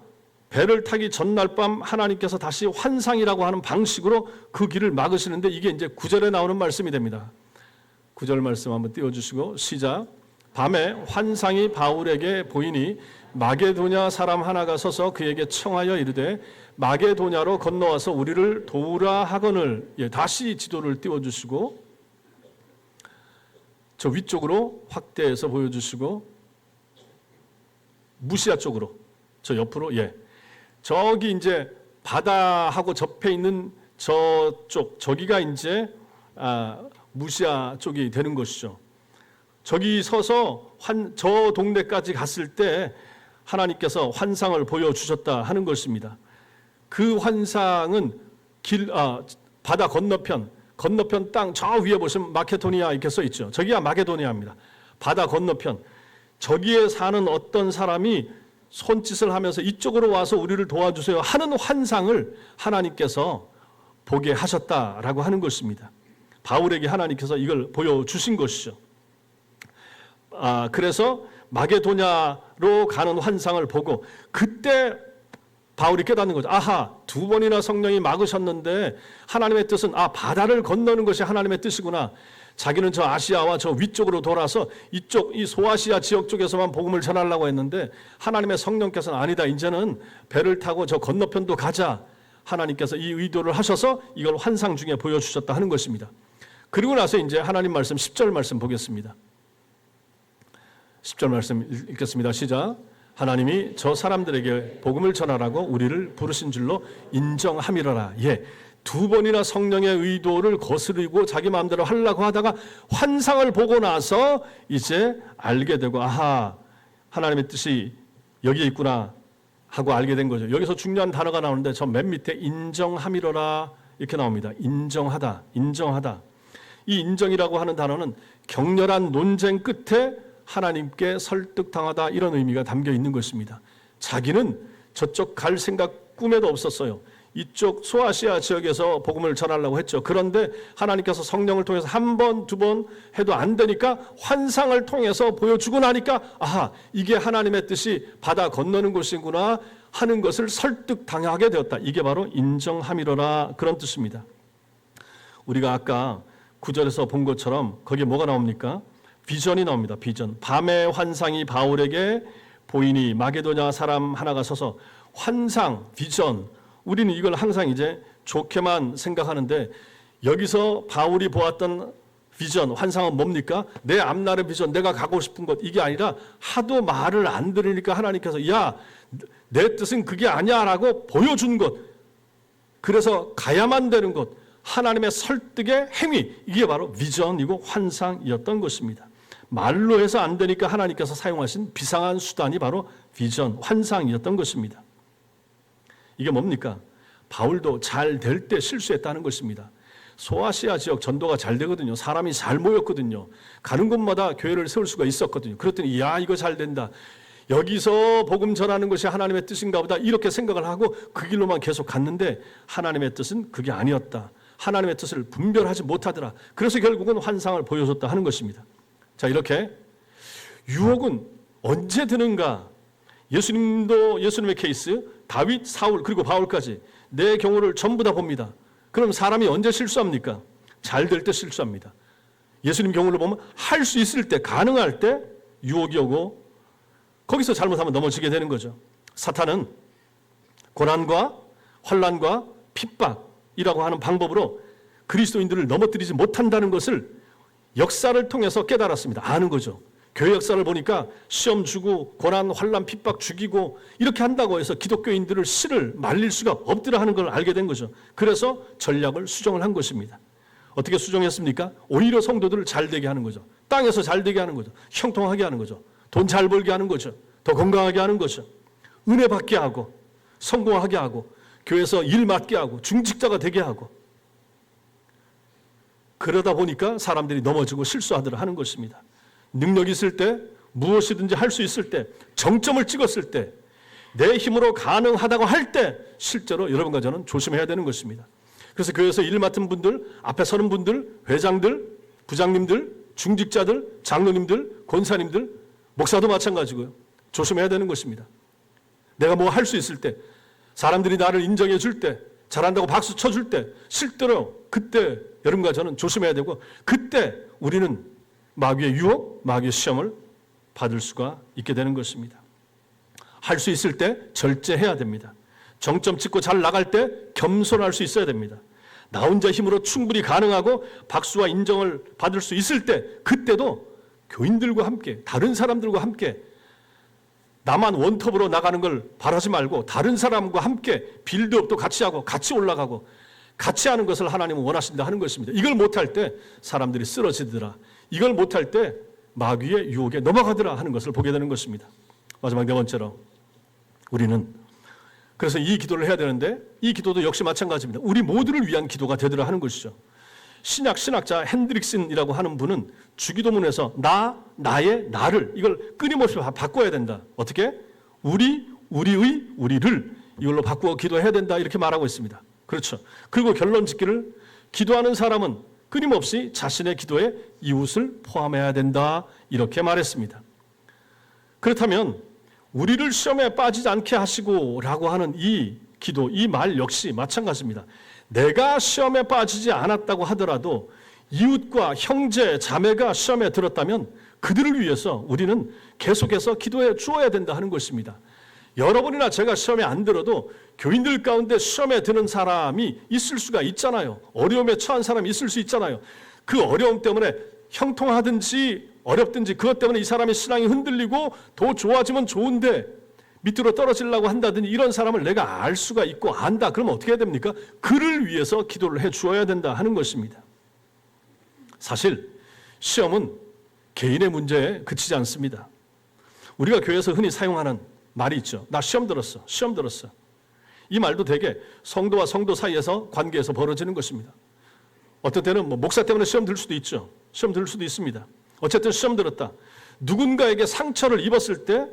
배를 타기 전날 밤 하나님께서 다시 환상이라고 하는 방식으로 그 길을 막으시는데, 이게 이제 9절에 나오는 말씀이 됩니다. 9절 말씀 한번 띄워주시고 시작. 밤에 환상이 바울에게 보이니 마게도냐 사람 하나가 서서 그에게 청하여 이르되 마게도냐로 건너와서 우리를 도우라 하거늘. 다시 지도를 띄워주시고 저 위쪽으로 확대해서 보여주시고 무시아 쪽으로 저 옆으로 저기 이제 바다하고 접해 있는 저쪽 저기가 이제 무시아 쪽이 되는 것이죠. 저기 서서 저 동네까지 갔을 때 하나님께서 환상을 보여주셨다 하는 것입니다. 그 환상은 바다 건너편 땅 저 위에 보시면 마케도니아 이렇게 써 있죠. 저기가 마게도니아입니다. 바다 건너편 저기에 사는 어떤 사람이 손짓을 하면서 이쪽으로 와서 우리를 도와주세요 하는 환상을 하나님께서 보게 하셨다라고 하는 것입니다. 바울에게 하나님께서 이걸 보여주신 것이죠. 그래서 마게도냐로 가는 환상을 보고 그때 바울이 깨닫는 거죠. 아하, 두 번이나 성령이 막으셨는데 하나님의 뜻은 바다를 건너는 것이 하나님의 뜻이구나. 자기는 저 아시아와 저 위쪽으로 돌아서 이쪽 이 소아시아 지역 쪽에서만 복음을 전하려고 했는데 하나님의 성령께서는 아니다. 이제는 배를 타고 저 건너편도 가자. 하나님께서 이 의도를 하셔서 이걸 환상 중에 보여주셨다 하는 것입니다. 그리고 나서 이제 하나님 말씀 10절 말씀 보겠습니다. 10절 말씀 읽겠습니다. 시작. 하나님이 저 사람들에게 복음을 전하라고 우리를 부르신 줄로 인정함이로라. 두 번이나 성령의 의도를 거스르고 자기 마음대로 하려고 하다가 환상을 보고 나서 이제 알게 되고 하나님의 뜻이 여기에 있구나 하고 알게 된 거죠. 여기서 중요한 단어가 나오는데 저 맨 밑에 인정함이로라 이렇게 나옵니다. 인정하다. 이 인정이라고 하는 단어는 격렬한 논쟁 끝에 하나님께 설득당하다 이런 의미가 담겨 있는 것입니다. 자기는 저쪽 갈 생각 꿈에도 없었어요. 이쪽 소아시아 지역에서 복음을 전하려고 했죠. 그런데 하나님께서 성령을 통해서 한 번, 두 번 해도 안 되니까 환상을 통해서 보여주고 나니까 이게 하나님의 뜻이 바다 건너는 곳이구나 하는 것을 설득당하게 되었다. 이게 바로 인정함이로라 그런 뜻입니다. 우리가 아까 9절에서 본 것처럼 거기에 뭐가 나옵니까? 비전이 나옵니다. 비전. 밤의 환상이 바울에게 보이니 마게도냐 사람 하나가 서서 환상, 비전. 우리는 이걸 항상 이제 좋게만 생각하는데 여기서 바울이 보았던 비전, 환상은 뭡니까? 내 앞날의 비전, 내가 가고 싶은 곳 이게 아니라 하도 말을 안 들으니까 하나님께서 내 뜻은 그게 아니야 라고 보여준 것. 그래서 가야만 되는 것. 하나님의 설득의 행위. 이게 바로 비전이고 환상이었던 것입니다. 말로 해서 안 되니까 하나님께서 사용하신 비상한 수단이 바로 비전, 환상이었던 것입니다. 이게 뭡니까? 바울도 잘 될 때 실수했다는 것입니다. 소아시아 지역 전도가 잘 되거든요. 사람이 잘 모였거든요. 가는 곳마다 교회를 세울 수가 있었거든요. 그랬더니 이거 잘 된다. 여기서 복음 전하는 것이 하나님의 뜻인가 보다 이렇게 생각을 하고 그 길로만 계속 갔는데 하나님의 뜻은 그게 아니었다. 하나님의 뜻을 분별하지 못하더라. 그래서 결국은 환상을 보여줬다 하는 것입니다. 자, 이렇게 유혹은 언제 드는가? 예수님의 케이스, 다윗, 사울 그리고 바울까지 내 경우를 전부 다 봅니다. 그럼 사람이 언제 실수합니까? 잘 될 때 실수합니다. 예수님 경우를 보면 할 수 있을 때, 가능할 때 유혹이 오고 거기서 잘못하면 넘어지게 되는 거죠. 사탄은 고난과 환난과 핍박이라고 하는 방법으로 그리스도인들을 넘어뜨리지 못한다는 것을 역사를 통해서 깨달았습니다. 아는 거죠. 교회 역사를 보니까 시험 주고 고난, 환난, 핍박 죽이고 이렇게 한다고 해서 기독교인들을 씨를 말릴 수가 없더라 하는 걸 알게 된 거죠. 그래서 전략을 수정을 한 것입니다. 어떻게 수정했습니까? 오히려 성도들을 잘 되게 하는 거죠. 땅에서 잘 되게 하는 거죠. 형통하게 하는 거죠. 돈 잘 벌게 하는 거죠. 더 건강하게 하는 거죠. 은혜 받게 하고 성공하게 하고 교회에서 일 맡게 하고 중직자가 되게 하고, 그러다 보니까 사람들이 넘어지고 실수하더라 하는 것입니다. 능력 있을 때, 무엇이든지 할 수 있을 때, 정점을 찍었을 때, 내 힘으로 가능하다고 할 때 실제로 여러분과 저는 조심해야 되는 것입니다. 그래서 교회에서 일 맡은 분들, 앞에 서는 분들, 회장들, 부장님들, 중직자들, 장로님들, 권사님들, 목사도 마찬가지고요. 조심해야 되는 것입니다. 내가 뭐 할 수 있을 때, 사람들이 나를 인정해 줄 때, 잘한다고 박수 쳐줄 때, 실제로 그때 여러분과 저는 조심해야 되고, 그때 우리는 마귀의 유혹, 마귀의 시험을 받을 수가 있게 되는 것입니다. 할 수 있을 때 절제해야 됩니다. 정점 찍고 잘 나갈 때 겸손할 수 있어야 됩니다. 나 혼자 힘으로 충분히 가능하고 박수와 인정을 받을 수 있을 때, 그때도 교인들과 함께, 다른 사람들과 함께, 나만 원톱으로 나가는 걸 바라지 말고 다른 사람과 함께 빌드업도 같이 하고 같이 올라가고 같이 하는 것을 하나님은 원하신다 하는 것입니다. 이걸 못할 때 사람들이 쓰러지더라, 이걸 못할 때 마귀의 유혹에 넘어가더라 하는 것을 보게 되는 것입니다. 마지막 네 번째로, 우리는 그래서 이 기도를 해야 되는데, 이 기도도 역시 마찬가지입니다. 우리 모두를 위한 기도가 되더라 하는 것이죠. 신학자 핸드릭슨이라고 하는 분은 주기도문에서 나의 나를, 이걸 끊임없이 바꿔야 된다. 어떻게? 우리의 우리를 이걸로 바꾸어 기도해야 된다, 이렇게 말하고 있습니다. 그렇죠. 그리고 결론 짓기를, 기도하는 사람은 끊임없이 자신의 기도에 이웃을 포함해야 된다, 이렇게 말했습니다. 그렇다면 우리를 시험에 빠지지 않게 하시고 라고 하는 이 기도, 이 말 역시 마찬가지입니다. 내가 시험에 빠지지 않았다고 하더라도 이웃과 형제, 자매가 시험에 들었다면 그들을 위해서 우리는 계속해서 기도해 주어야 된다 하는 것입니다. 여러분이나 제가 시험에 안 들어도 교인들 가운데 시험에 드는 사람이 있을 수가 있잖아요. 어려움에 처한 사람이 있을 수 있잖아요. 그 어려움 때문에 형통하든지 어렵든지 그것 때문에 이 사람의 신앙이 흔들리고 더 좋아지면 좋은데 밑으로 떨어지려고 한다든지 이런 사람을 내가 알 수가 있고 안다. 그러면 어떻게 해야 됩니까? 그를 위해서 기도를 해 주어야 된다 하는 것입니다. 사실 시험은 개인의 문제에 그치지 않습니다. 우리가 교회에서 흔히 사용하는 말이 있죠. 나 시험 들었어. 시험 들었어. 이 말도 되게 성도와 성도 사이에서 관계에서 벌어지는 것입니다. 어떤 때는 목사 때문에 시험 들 수도 있죠. 시험 들 수도 있습니다. 어쨌든 시험 들었다. 누군가에게 상처를 입었을 때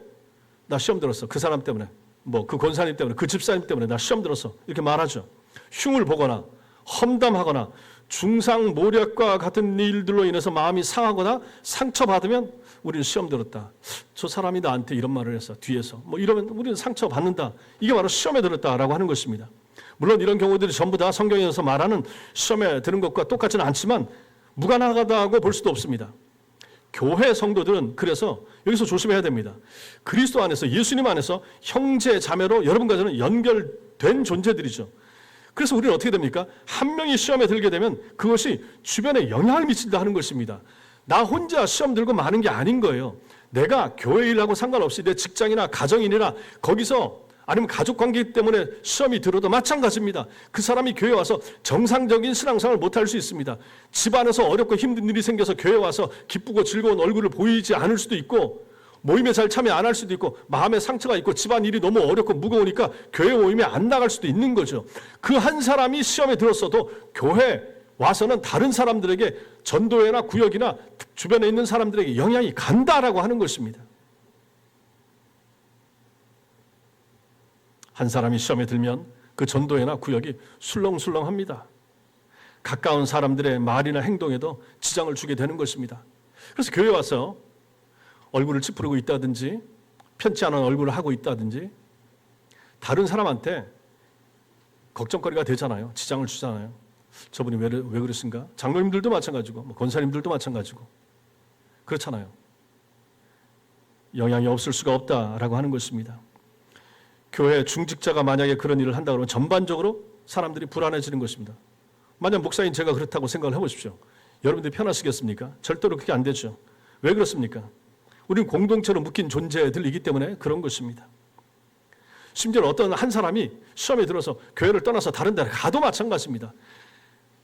나 시험 들었어. 그 사람 때문에, 그 권사님 때문에, 그 집사님 때문에 나 시험 들었어. 이렇게 말하죠. 흉을 보거나 험담하거나 중상모략과 같은 일들로 인해서 마음이 상하거나 상처받으면 우리는 시험 들었다. 저 사람이 나한테 이런 말을 했어. 뒤에서. 이러면 우리는 상처받는다. 이게 바로 시험에 들었다라고 하는 것입니다. 물론 이런 경우들이 전부 다 성경에서 말하는 시험에 드는 것과 똑같지는 않지만 무관하다고 볼 수도 없습니다. 교회 성도들은 그래서 여기서 조심해야 됩니다. 그리스도 안에서, 예수님 안에서 형제, 자매로 여러분과 저는 연결된 존재들이죠. 그래서 우리는 어떻게 됩니까? 한 명이 시험에 들게 되면 그것이 주변에 영향을 미친다 하는 것입니다. 나 혼자 시험 들고 마는 게 아닌 거예요. 내가 교회 일하고 상관없이 내 직장이나 가정인이나 거기서 아니면 가족관계 때문에 시험이 들어도 마찬가지입니다. 그 사람이 교회 와서 정상적인 신앙생활을 못할 수 있습니다. 집안에서 어렵고 힘든 일이 생겨서 교회 와서 기쁘고 즐거운 얼굴을 보이지 않을 수도 있고, 모임에 잘 참여 안 할 수도 있고, 마음에 상처가 있고, 집안 일이 너무 어렵고 무거우니까 교회 모임에 안 나갈 수도 있는 거죠. 그 한 사람이 시험에 들었어도 교회 와서는 다른 사람들에게, 전도회나 구역이나 주변에 있는 사람들에게 영향이 간다라고 하는 것입니다. 한 사람이 시험에 들면 그 전도회나 구역이 술렁술렁합니다. 가까운 사람들의 말이나 행동에도 지장을 주게 되는 것입니다. 그래서 교회 와서 얼굴을 찌푸리고 있다든지 편치 않은 얼굴을 하고 있다든지 다른 사람한테 걱정거리가 되잖아요. 지장을 주잖아요. 저분이 왜 그러신가? 장로님들도 마찬가지고 권사님들도 마찬가지고 그렇잖아요. 영향이 없을 수가 없다라고 하는 것입니다. 교회 중직자가 만약에 그런 일을 한다 그러면 전반적으로 사람들이 불안해지는 것입니다. 만약 목사인 제가 그렇다고 생각을 해보십시오. 여러분들이 편하시겠습니까? 절대로 그렇게 안 되죠. 왜 그렇습니까? 우리는 공동체로 묶인 존재들이기 때문에 그런 것입니다. 심지어 어떤 한 사람이 시험에 들어서 교회를 떠나서 다른 데 가도 마찬가지입니다.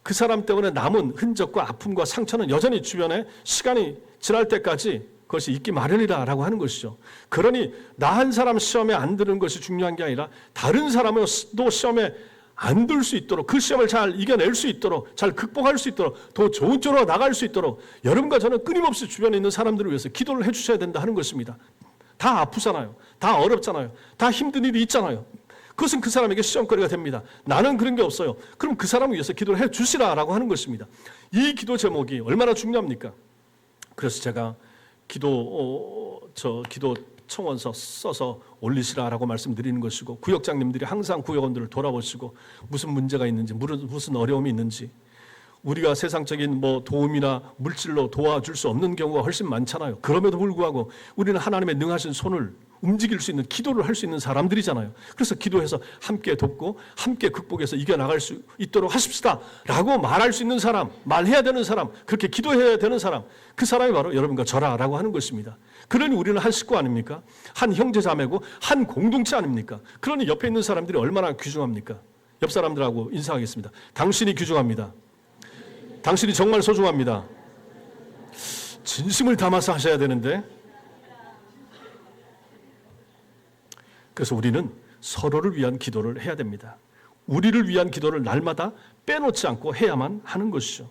그 사람 때문에 남은 흔적과 아픔과 상처는 여전히 주변에 시간이 지날 때까지 그것이 있기 마련이라고 하는 것이죠. 그러니 나 한 사람 시험에 안 드는 것이 중요한 게 아니라 다른 사람도 시험에 안 들 수 있도록, 그 시험을 잘 이겨낼 수 있도록, 잘 극복할 수 있도록, 더 좋은 쪽으로 나갈 수 있도록 여러분과 저는 끊임없이 주변에 있는 사람들을 위해서 기도를 해주셔야 된다 하는 것입니다. 다 아프잖아요. 다 어렵잖아요. 다 힘든 일이 있잖아요. 그것은 그 사람에게 시험거리가 됩니다. 나는 그런 게 없어요. 그럼 그 사람을 위해서 기도를 해주시라라고 하는 것입니다. 이 기도 제목이 얼마나 중요합니까? 그래서 제가 기도 청원서 써서 올리시라라고 말씀드리는 것이고, 구역장님들이 항상 구역원들을 돌아보시고 무슨 문제가 있는지, 무슨 어려움이 있는지, 우리가 세상적인 도움이나 물질로 도와줄 수 없는 경우가 훨씬 많잖아요. 그럼에도 불구하고 우리는 하나님의 능하신 손을 움직일 수 있는, 기도를 할 수 있는 사람들이잖아요. 그래서 기도해서 함께 돕고 함께 극복해서 이겨나갈 수 있도록 하십시다 라고 말할 수 있는 사람, 말해야 되는 사람, 그렇게 기도해야 되는 사람, 그 사람이 바로 여러분과 저라라고 하는 것입니다. 그러니 우리는 한 식구 아닙니까? 한 형제자매고 한 공동체 아닙니까? 그러니 옆에 있는 사람들이 얼마나 귀중합니까? 옆 사람들하고 인사하겠습니다. 당신이 귀중합니다. 당신이 정말 소중합니다. 진심을 담아서 하셔야 되는데, 그래서 우리는 서로를 위한 기도를 해야 됩니다. 우리를 위한 기도를 날마다 빼놓지 않고 해야만 하는 것이죠.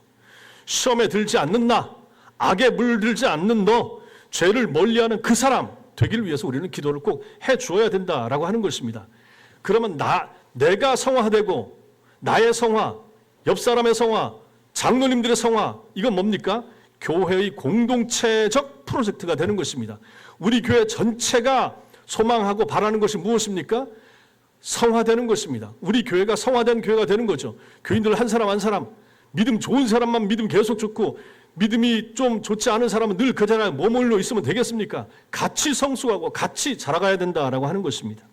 시험에 들지 않는 나, 악에 물들지 않는 너, 죄를 멀리하는 그 사람 되기를 위해서 우리는 기도를 꼭 해주어야 된다라고 하는 것입니다. 그러면 내가 성화되고 나의 성화, 옆 사람의 성화, 장로님들의 성화, 이건 뭡니까? 교회의 공동체적 프로젝트가 되는 것입니다. 우리 교회 전체가 소망하고 바라는 것이 무엇입니까? 성화되는 것입니다. 우리 교회가 성화된 교회가 되는 거죠. 교인들 한 사람 한 사람, 믿음 좋은 사람만 믿음 계속 좋고, 믿음이 좀 좋지 않은 사람은 늘 그 자리에 머물러 있으면 되겠습니까? 같이 성숙하고 같이 자라가야 된다라고 하는 것입니다.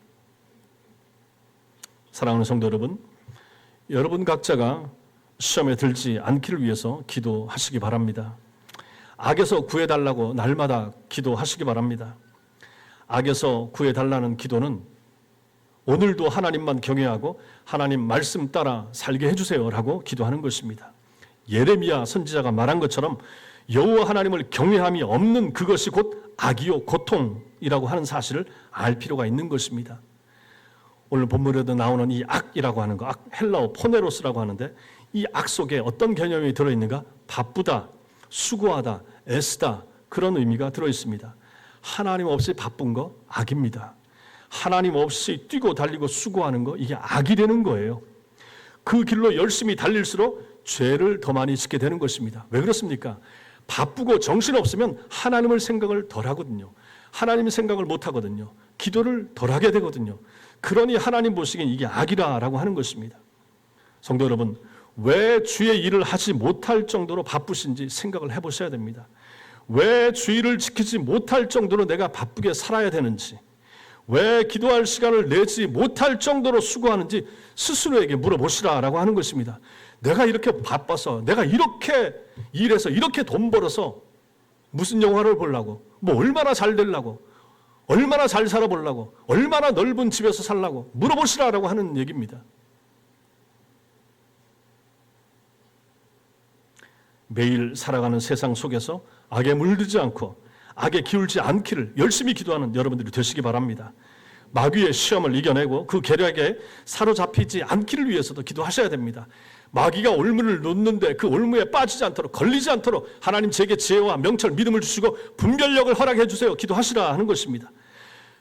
사랑하는 성도 여러분, 여러분 각자가 시험에 들지 않기를 위해서 기도하시기 바랍니다. 악에서 구해달라고 날마다 기도하시기 바랍니다. 악에서 구해달라는 기도는 오늘도 하나님만 경외하고 하나님 말씀 따라 살게 해주세요라고 기도하는 것입니다. 예레미야 선지자가 말한 것처럼 여호와 하나님을 경외함이 없는 그것이 곧 악이요 고통이라고 하는 사실을 알 필요가 있는 것입니다. 오늘 본문에도 나오는 이 악이라고 하는 거, 헬라어 포네로스라고 하는데, 이 악 속에 어떤 개념이 들어있는가? 바쁘다, 수고하다, 애쓰다, 그런 의미가 들어있습니다. 하나님 없이 바쁜 거 악입니다. 하나님 없이 뛰고 달리고 수고하는 거, 이게 악이 되는 거예요. 그 길로 열심히 달릴수록 죄를 더 많이 짓게 되는 것입니다. 왜 그렇습니까? 바쁘고 정신없으면 하나님을 생각을 덜 하거든요. 하나님 생각을 못 하거든요. 기도를 덜 하게 되거든요. 그러니 하나님 보시기엔 이게 악이라고 하는 것입니다. 성도 여러분, 왜 주의 일을 하지 못할 정도로 바쁘신지 생각을 해보셔야 됩니다. 왜 주의를 지키지 못할 정도로 내가 바쁘게 살아야 되는지, 왜 기도할 시간을 내지 못할 정도로 수고하는지 스스로에게 물어보시라라고 하는 것입니다. 내가 이렇게 바빠서, 내가 이렇게 일해서, 이렇게 돈 벌어서 무슨 영화를 보려고, 얼마나 잘 되려고, 얼마나 잘 살아보려고, 얼마나 넓은 집에서 살려고 물어보시라라고 하는 얘기입니다. 매일 살아가는 세상 속에서 악에 물들지 않고 악에 기울지 않기를 열심히 기도하는 여러분들이 되시기 바랍니다. 마귀의 시험을 이겨내고 그 계략에 사로잡히지 않기를 위해서도 기도하셔야 됩니다. 마귀가 올무를 놓는데 그 올무에 빠지지 않도록, 걸리지 않도록 하나님 제게 지혜와 명철, 믿음을 주시고 분별력을 허락해 주세요. 기도하시라 하는 것입니다.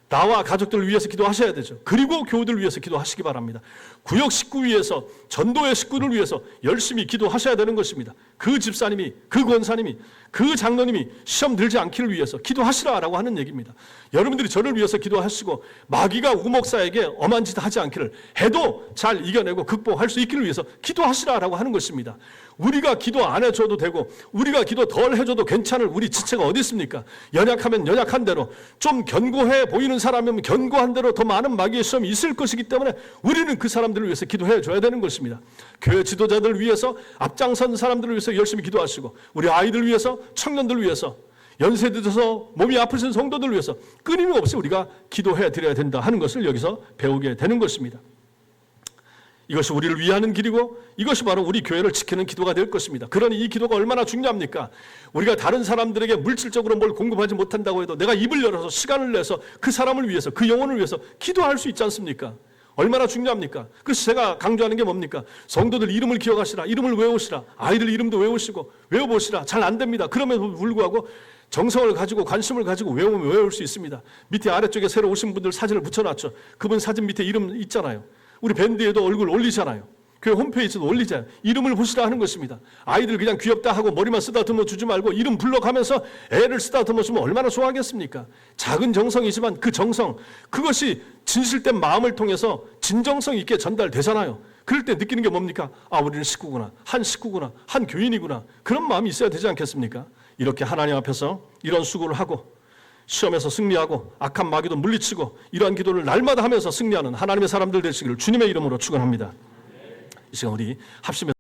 나와 가족들을 위해서 기도하셔야 되죠. 그리고 교우들을 위해서 기도하시기 바랍니다. 구역 식구 위해서, 전도의 식구를 위해서 열심히 기도하셔야 되는 것입니다. 그 집사님이, 그 권사님이, 그 장로님이 시험 들지 않기를 위해서 기도하시라라고 하는 얘기입니다. 여러분들이 저를 위해서 기도하시고 마귀가 우목사에게 엄한 짓 하지 않기를, 해도 잘 이겨내고 극복할 수 있기를 위해서 기도하시라라고 하는 것입니다. 우리가 기도 안 해줘도 되고 우리가 기도 덜 해줘도 괜찮을 우리 지체가 어디 있습니까? 연약하면 연약한 대로, 좀 견고해 보이는 사람이면 견고한 대로 더 많은 마귀의 시험이 있을 것이기 때문에 우리는 그 사람들을 위해서 기도해 줘야 되는 것입니다. 교회 지도자들을 위해서, 앞장선 사람들을 위해서 열심히 기도하시고, 우리 아이들 위해서, 청년들을 위해서, 연세 들어서 몸이 아프신 성도들을 위해서 끊임없이 우리가 기도해 드려야 된다 하는 것을 여기서 배우게 되는 것입니다. 이것이 우리를 위하는 길이고 이것이 바로 우리 교회를 지키는 기도가 될 것입니다. 그러니 이 기도가 얼마나 중요합니까? 우리가 다른 사람들에게 물질적으로 뭘 공급하지 못한다고 해도 내가 입을 열어서 시간을 내서 그 사람을 위해서, 그 영혼을 위해서 기도할 수 있지 않습니까? 얼마나 중요합니까? 그래서 제가 강조하는 게 뭡니까? 성도들 이름을 기억하시라, 이름을 외우시라, 아이들 이름도 외우시고 외워보시라. 잘 안 됩니다. 그럼에도 불구하고 정성을 가지고 관심을 가지고 외우면 외울 수 있습니다. 밑에 아래쪽에 새로 오신 분들 사진을 붙여놨죠. 그분 사진 밑에 이름 있잖아요. 우리 밴드에도 얼굴 올리잖아요. 교회 홈페이지도 올리잖아요. 이름을 보시라 하는 것입니다. 아이들 그냥 귀엽다 하고 머리만 쓰다듬어 주지 말고 이름 불러가면서 애를 쓰다듬어 주면 얼마나 좋아하겠습니까? 작은 정성이지만 그 정성, 그것이 진실된 마음을 통해서 진정성 있게 전달되잖아요. 그럴 때 느끼는 게 뭡니까? 아, 우리는 식구구나, 한 교인이구나. 그런 마음이 있어야 되지 않겠습니까? 이렇게 하나님 앞에서 이런 수고를 하고 시험에서 승리하고 악한 마귀도 물리치고 이러한 기도를 날마다 하면서 승리하는 하나님의 사람들 되시기를 주님의 이름으로 축원합니다. 이 시간 우리 합심해서